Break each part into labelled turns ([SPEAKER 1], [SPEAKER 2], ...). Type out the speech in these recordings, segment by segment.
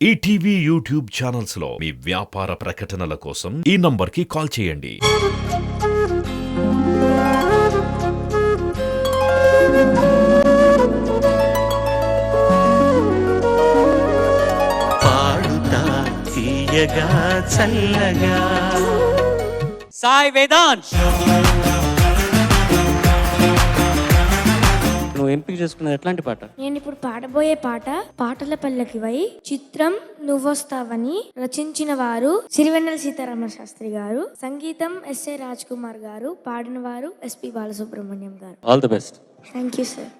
[SPEAKER 1] ETV YouTube channels లో మీ వ్యాపార ప్రకటనల కోసం ఈ నంబర్కి కాల్ చేయండి.
[SPEAKER 2] పాడుతా తీయగా చల్లగా
[SPEAKER 3] సాయి వేదాంత్, నువ్వు ఎంపిక చేసుకున్నది ఎట్లాంటి పాట?
[SPEAKER 4] నేను ఇప్పుడు పాడబోయే పాట పాటల పల్లకివై చిత్రం నువ్వొస్తావని రచించిన వారు సిరివెన్నెల సీతారామ శాస్త్రి గారు, సంగీతం ఎస్ఏ రాజ్ కుమార్ గారు, పాడిన వారు ఎస్పి బాలసుబ్రహ్మణ్యం గారు.
[SPEAKER 3] All the best.
[SPEAKER 4] Thank you sir.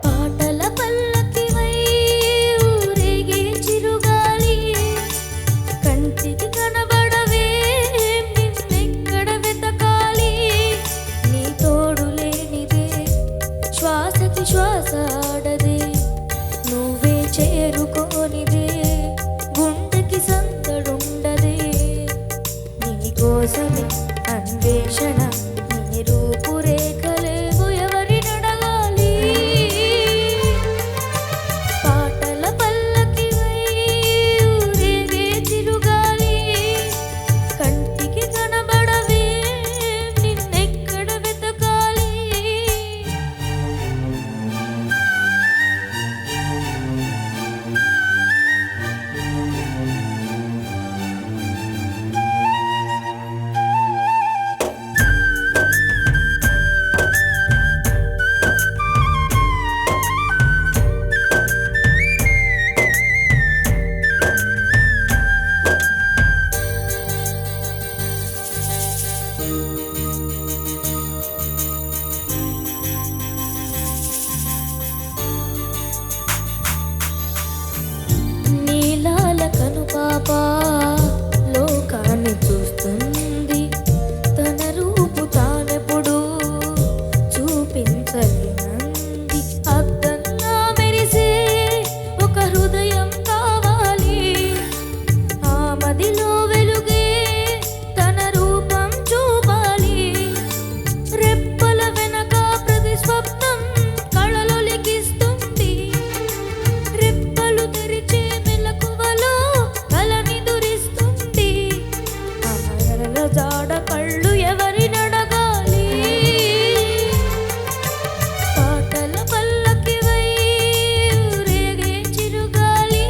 [SPEAKER 4] పాటల పల్లకివై ఊరేగే చిరుగాలి, కంటికి కనబడవే నిన్నెక్కడ వెతకాలి, నీ తోడు లేనిదే శ్వాసకి శ్వాస ఆడదే, నువ్వే చేరుకోనిదే గుండెకి సందడుండదే, నీ కోసమే అన్వేషణ, నీ రూపురేఖలేవు ఎవరినడగాలి. పాటల పల్లకివై ఊరేగే చిరుగాలి, కంటికి కనబడవే నిన్నెక్కడ వెతకాలి. నీలాల కనుపాప లోకాన్ని చూస్తుంది, తన రూపు తానెప్పుడు చూపించలేనంది, అద్దంలా మెరిసే ఒక హృదయం కావాలి, ఆ మదిలో వెలుగే తన రూపం చూపాలి, రెప్పల వెనక ప్రతి స్వప్నం కళలు లిఖిస్తుంది, రెప్పలు తెరిచే మెలకువలో కలని దురిస్తుంది, ఆరల జాడ కళ్ళు ఎవరినడగాలి. పాటల పల్లకివై ఊరేగే చిరుగాలి,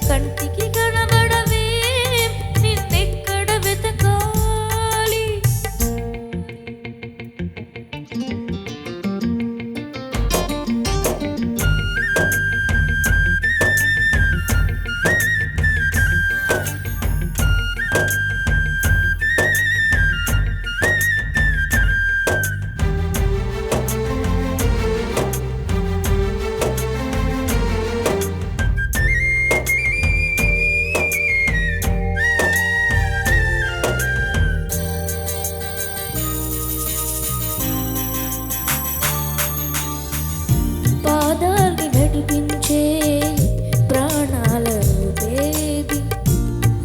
[SPEAKER 4] కంటికి కనబడవే నిన్నెక్కడ వెతకాలి. పాదాల్ని నడిపించే ప్రాణాల రూపేది,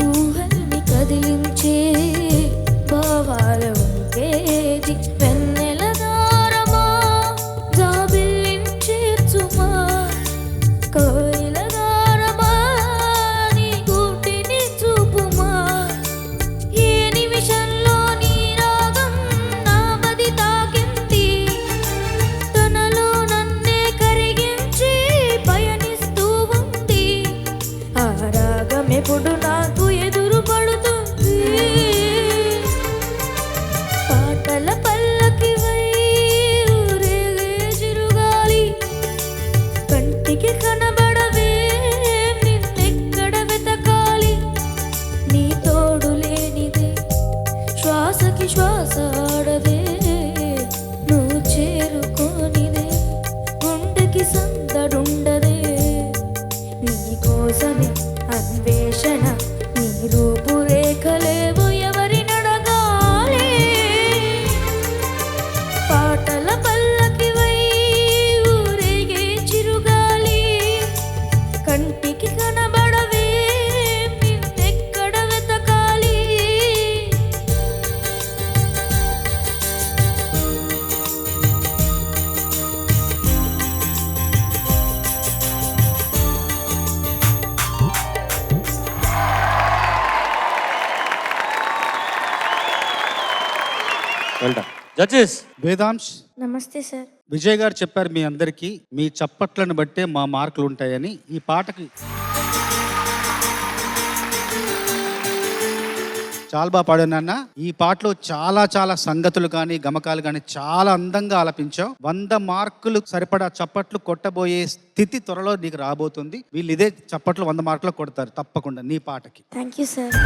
[SPEAKER 4] ఊహల్ని కదిలించే భావాల ఉంటేది, వెన్నెల దారమా జాబిల్లించేర్చుమా, కోయిల దారమా నీ గూటిని చూపుమా, ఏ నిమిషంలో నీ రాగం నా మది తాకింది, తనలో నన్నే కరిగించి పయనిస్తూ ఉంది, ఆ రాగం ఎప్పుడు నాకు ఎదురు పడుతుంది. పాటల పల్లకివై ఊరేగే చిరుగాలి, కంటికి కనబడవే నిన్నెక్కడ వెతకాలి, నీ తోడు లేనిదే శ్వాసకి శ్వాస ఆడదే, నువ్వు చేరుకోనిదే గుండెకి సందడుండదే. కోసమే అన్వేషణ నీ రూపురేఖలేవు ఎవరి నడగాలి పాటల పల్లకివై ఊరేగే చిరుగాలి కంటికి కనబడవే నిన్నెక్కడ వెతకాలి
[SPEAKER 3] జడ్జెస్
[SPEAKER 5] వేదాంశ్,
[SPEAKER 4] నమస్తే సార్.
[SPEAKER 5] విజయ్ గారు చెప్పారు మీ అందరికీ మీ చప్పట్లను బట్టే మా మార్కులు ఉంటాయని. ఈ పాటకి చాలా బాగా పాడావు నాన్న. ఈ పాటలో చాలా చాలా సంగతులు కానీ గమకాలు కానీ చాలా అందంగా ఆలపించావు. 100 మార్కులు సరిపడా చప్పట్లు కొట్టబోయే స్థితి త్వరలో నీకు రాబోతుంది. వీళ్ళు ఇదే చప్పట్లు 100 మార్కులు కొడతారు తప్పకుండా నీ పాటకి.
[SPEAKER 4] Thank you sir.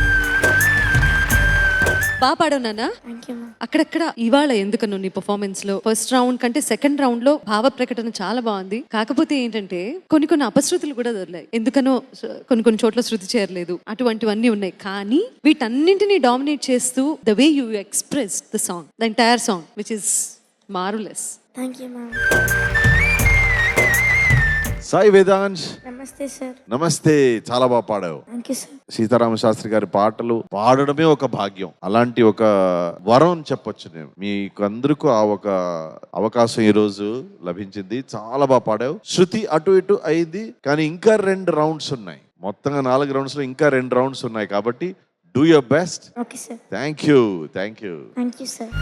[SPEAKER 6] బాగా పాడావు నాన్న.
[SPEAKER 4] Thank you ma'am.
[SPEAKER 6] అక్కడక్కడ ఇవాళ ఎందుకను నీ పర్ఫార్మెన్స్ లో ఫస్ట్ రౌండ్ కంటే సెకండ్ రౌండ్ లో భావ ప్రకటన చాలా బాగుంది. కాకపోతే ఏంటంటే కొన్ని అపశృతులు కూడా దొరికాయి. ఎందుకనో కొన్ని చోట్ల శృతి చేరలేదు, అటువంటివన్నీ ఉన్నాయి. కానీ వీటన్నింటినీ డామినేట్ చేస్తూ the way you express the song, the entire song which is marvellous.
[SPEAKER 4] Thank you ma'am.
[SPEAKER 7] Sai Vedansh,
[SPEAKER 4] నమస్తే సార్.
[SPEAKER 7] నమస్తే. చాలా బాగా పాడావు.
[SPEAKER 4] Thank you sir.
[SPEAKER 7] Sitarama Sastri గారి పాటలు పాడడమే ఒక భాగ్యం. అలాంటి ఒక వరం అని చెప్పొచ్చు నేను. మీకు అందరికీ ఆ ఒక అవకాశం ఈ రోజు లభించింది. చాలా బాగా పాడావు. శృతి అటు ఇటు అయింది, కానీ ఇంకా 2 రౌండ్స్ ఉన్నాయి. మొత్తంగా 4 రౌండ్స్ లో ఇంకా 2 రౌండ్స్ ఉన్నాయి. కాబట్టి do your best.
[SPEAKER 4] Okay sir.
[SPEAKER 7] Thank you.
[SPEAKER 4] Thank you sir.